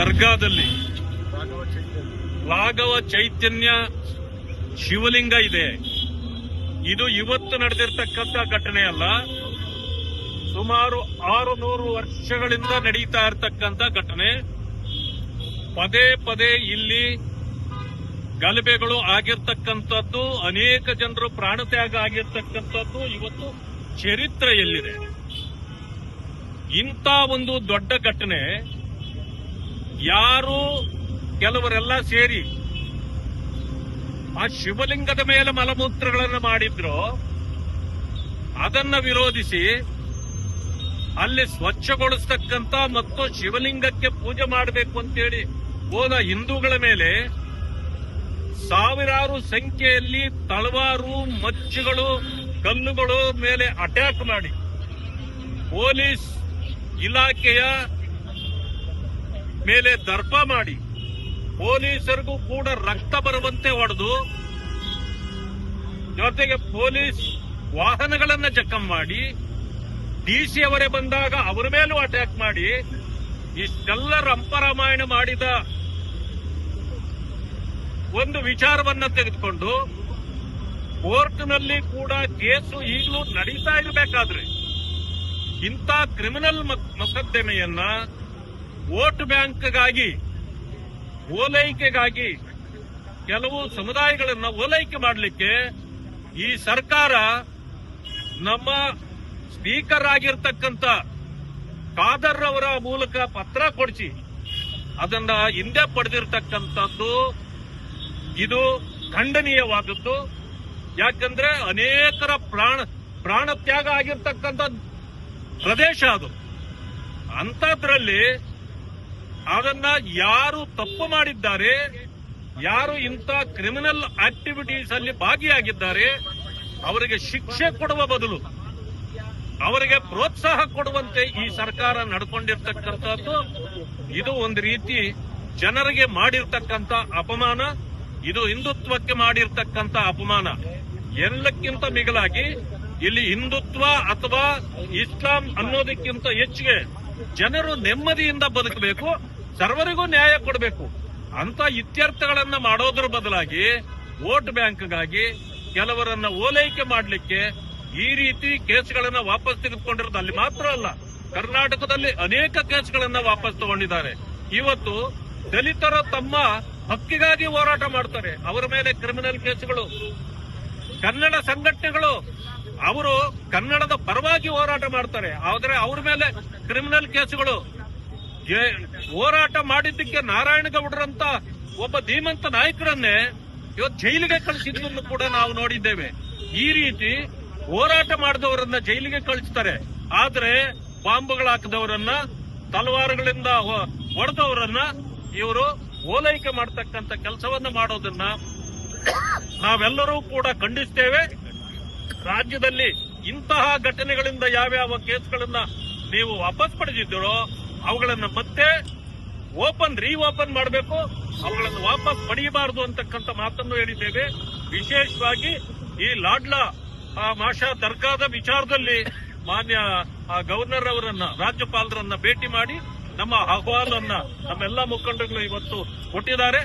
ದರ್ಗಾದಲ್ಲಿ ರಾಘವ ಚೈತನ್ಯ ಶಿವಲಿಂಗ ಇದೆ. ಇದು ಇವತ್ತು ನಡೆದಿರ್ತಕ್ಕಂಥ ಘಟನೆ ಅಲ್ಲ, ಸುಮಾರು 600 ವರ್ಷಗಳಿಂದ ನಡೀತಾ ಇರತಕ್ಕಂಥ ಘಟನೆ. ಪದೇ ಪದೇ ಇಲ್ಲಿ ಗಲಭೆಗಳು ಆಗಿರ್ತಕ್ಕಂಥದ್ದು, ಅನೇಕ ಜನರು ಪ್ರಾಣತ್ಯಾಗ ಆಗಿರ್ತಕ್ಕಂಥದ್ದು ಇವತ್ತು ಚರಿತ್ರೆಯಲ್ಲಿದೆ. ಇಂಥ ಒಂದು ದೊಡ್ಡ ಘಟನೆ ಯಾರು ಕೆಲವರೆಲ್ಲ ಸೇರಿ ಆ ಶಿವಲಿಂಗದ ಮೇಲೆ ಮಲಮೂತ್ರಗಳನ್ನು ಮಾಡಿದ್ರು, ಅದನ್ನ ವಿರೋಧಿಸಿ ಅಲ್ಲಿ ಸ್ವಚ್ಛಗೊಳಿಸ್ತಕ್ಕಂಥ ಮತ್ತು ಶಿವಲಿಂಗಕ್ಕೆ ಪೂಜೆ ಮಾಡಬೇಕು ಅಂತೇಳಿ ಹೋದ ಹಿಂದೂಗಳ ಮೇಲೆ ಸಾವಿರಾರು ಸಂಖ್ಯೆಯಲ್ಲಿ ತಳವಾರು, ಮಚ್ಚುಗಳು, ಕಲ್ಲುಗಳು ಮೇಲೆ ಅಟ್ಯಾಕ್ ಮಾಡಿ ಪೊಲೀಸ್ ಇಲಾಖೆಯ ಮೇಲೆ ದರ್ಪ ಮಾಡಿ ಪೊಲೀಸರಿಗೂ ಕೂಡ ರಕ್ತ ಬರುವಂತೆ ಹೊಡೆದು, ಜೊತೆಗೆ ಪೊಲೀಸ್ ವಾಹನಗಳನ್ನ ಜಖಂ ಮಾಡಿ, ಡಿಸಿ ಅವರೇ ಬಂದಾಗ ಅವರ ಮೇಲೂ ಅಟ್ಯಾಕ್ ಮಾಡಿ, ಇಷ್ಟೆಲ್ಲ ರಂಪರಾಮಾಯಣ ಮಾಡಿದ ಒಂದು ವಿಚಾರವನ್ನ ತೆಗೆದುಕೊಂಡು ಕೋರ್ಟ್ನಲ್ಲಿ ಕೂಡ ಕೇಸು ಈಗಲೂ ನಡೀತಾ ಇರಬೇಕಾದ್ರೆ ಇಂಥ ಕ್ರಿಮಿನಲ್ ಮೊಕದ್ದಮೆಯನ್ನ ವೋಟ್ ಬ್ಯಾಂಕ್ಗಾಗಿ, ಓಲೈಕೆಗಾಗಿ, ಕೆಲವು ಸಮುದಾಯಗಳನ್ನ ಓಲೈಕೆ ಮಾಡಲಿಕ್ಕೆ ಈ ಸರ್ಕಾರ ನಮ್ಮ ಸ್ಪೀಕರ್ ಆಗಿರ್ತಕ್ಕಂಥ ಖಾದರ್ ಅವರ ಮೂಲಕ ಪತ್ರ ಕೊಡಿಸಿ ಅದನ್ನ ಹಿಂದೆ ಪಡೆದಿರ್ತಕ್ಕಂಥದ್ದು ಇದು ಖಂಡನೀಯವಾದದ್ದು. ಯಾಕಂದ್ರೆ ಅನೇಕರ ಪ್ರಾಣ ತ್ಯಾಗ ಆಗಿರ್ತಕ್ಕಂಥ ಪ್ರದೇಶ ಅದು. ಅಂಥದ್ರಲ್ಲಿ ಅದನ್ನ ಯಾರು ತಪ್ಪು ಮಾಡಿದ್ದಾರೆ, ಯಾರು ಇಂಥ ಕ್ರಿಮಿನಲ್ ಆಕ್ಟಿವಿಟೀಸ್ ಅಲ್ಲಿ ಭಾಗಿಯಾಗಿದ್ದಾರೆ, ಅವರಿಗೆ ಶಿಕ್ಷೆ ಕೊಡುವ ಬದಲು ಅವರಿಗೆ ಪ್ರೋತ್ಸಾಹ ಕೊಡುವಂತೆ ಈ ಸರ್ಕಾರ ನಡ್ಕೊಂಡಿರ್ತಕ್ಕಂಥದ್ದು ಇದು ಒಂದು ರೀತಿ ಜನರಿಗೆ ಮಾಡಿರ್ತಕ್ಕಂಥ ಅಪಮಾನ. ಇದು ಹಿಂದುತ್ವಕ್ಕೆ ಮಾಡಿರ್ತಕ್ಕಂಥ ಅಪಮಾನ. ಎಲ್ಲಕ್ಕಿಂತ ಮಿಗಿಲಾಗಿ ಇಲ್ಲಿ ಹಿಂದುತ್ವ ಅಥವಾ ಇಸ್ಲಾಂ ಅನ್ನೋದಕ್ಕಿಂತ ಹೆಚ್ಚಿಗೆ ಜನರು ನೆಮ್ಮದಿಯಿಂದ ಬದುಕಬೇಕು, ಸರ್ವರಿಗೂ ನ್ಯಾಯ ಕೊಡಬೇಕು ಅಂತ ಇತ್ಯರ್ಥಗಳನ್ನ ಮಾಡೋದ್ರ ಬದಲಾಗಿ ವೋಟ್ ಬ್ಯಾಂಕ್ಗಾಗಿ ಕೆಲವರನ್ನ ಓಲೈಕೆ ಮಾಡಲಿಕ್ಕೆ ಈ ರೀತಿ ಕೇಸ್ಗಳನ್ನ ವಾಪಸ್ ತೆಗೆದುಕೊಂಡಿರೋದು ಅಲ್ಲಿ ಮಾತ್ರ ಅಲ್ಲ, ಕರ್ನಾಟಕದಲ್ಲಿ ಅನೇಕ ಕೇಸ್ಗಳನ್ನ ವಾಪಸ್ ತಗೊಂಡಿದ್ದಾರೆ. ಇವತ್ತು ದಲಿತರು ತಮ್ಮ ಹಕ್ಕಿಗಾಗಿ ಹೋರಾಟ ಮಾಡ್ತಾರೆ, ಅವರ ಮೇಲೆ ಕ್ರಿಮಿನಲ್ ಕೇಸುಗಳು. ಕನ್ನಡ ಸಂಘಟನೆಗಳು ಅವರು ಕನ್ನಡದ ಪರವಾಗಿ ಹೋರಾಟ ಮಾಡ್ತಾರೆ, ಆದ್ರೆ ಅವ್ರ ಮೇಲೆ ಕ್ರಿಮಿನಲ್ ಕೇಸುಗಳು. ಹೋರಾಟ ಮಾಡಿದ್ದಕ್ಕೆ ನಾರಾಯಣಗೌಡರಂತ ಒಬ್ಬ ಧೀಮಂತ ನಾಯಕರನ್ನೇ ಇವತ್ತು ಜೈಲಿಗೆ ಕಳಿಸಿದ್ದನ್ನು ಕೂಡ ನಾವು ನೋಡಿದ್ದೇವೆ. ಈ ರೀತಿ ಹೋರಾಟ ಮಾಡಿದವರನ್ನ ಜೈಲಿಗೆ ಕಳಿಸ್ತಾರೆ, ಆದ್ರೆ ಬಾಂಬ್ಗಳು ಹಾಕಿದವರನ್ನ, ತಲವಾರುಗಳಿಂದ ಹೊಡೆದವರನ್ನ ಇವರು ಓಲೈಕೆ ಮಾಡತಕ್ಕಂತ ಕೆಲಸವನ್ನ ಮಾಡೋದನ್ನ ನಾವೆಲ್ಲರೂ ಕೂಡ ಖಂಡಿಸ್ತೇವೆ. ರಾಜ್ಯದಲ್ಲಿ ಇಂತಹ ಘಟನೆಗಳಿಂದ ಯಾವ್ಯಾವ ಕೇಸ್ಗಳನ್ನ ನೀವು ವಾಪಸ್ ಪಡೆದಿದ್ದೀರೋ ಅವುಗಳನ್ನ ಮತ್ತೆ ರೀಓಪನ್ ಮಾಡಬೇಕು, ಅವುಗಳನ್ನು ವಾಪಸ್ ಪಡೆಯಬಾರದು ಅಂತಕ್ಕಂಥ ಮಾತನ್ನು ಹೇಳಿದ್ದೇವೆ. ವಿಶೇಷವಾಗಿ ಈ ಲಾಡ್ಲಾ ಮಾಷಾ ದರ್ಗಾದ ವಿಚಾರದಲ್ಲಿ ಮಾನ್ಯ ಗವರ್ನರ್ ಅವರನ್ನ, ರಾಜ್ಯಪಾಲರನ್ನ ಭೇಟಿ ಮಾಡಿ ನಮ್ಮ ಅಹವಾಲನ್ನ ನಮ್ಮೆಲ್ಲಾ ಮುಖಂಡರುಗಳು ಇವತ್ತು ಕೊಟ್ಟಿದ್ದಾರೆ.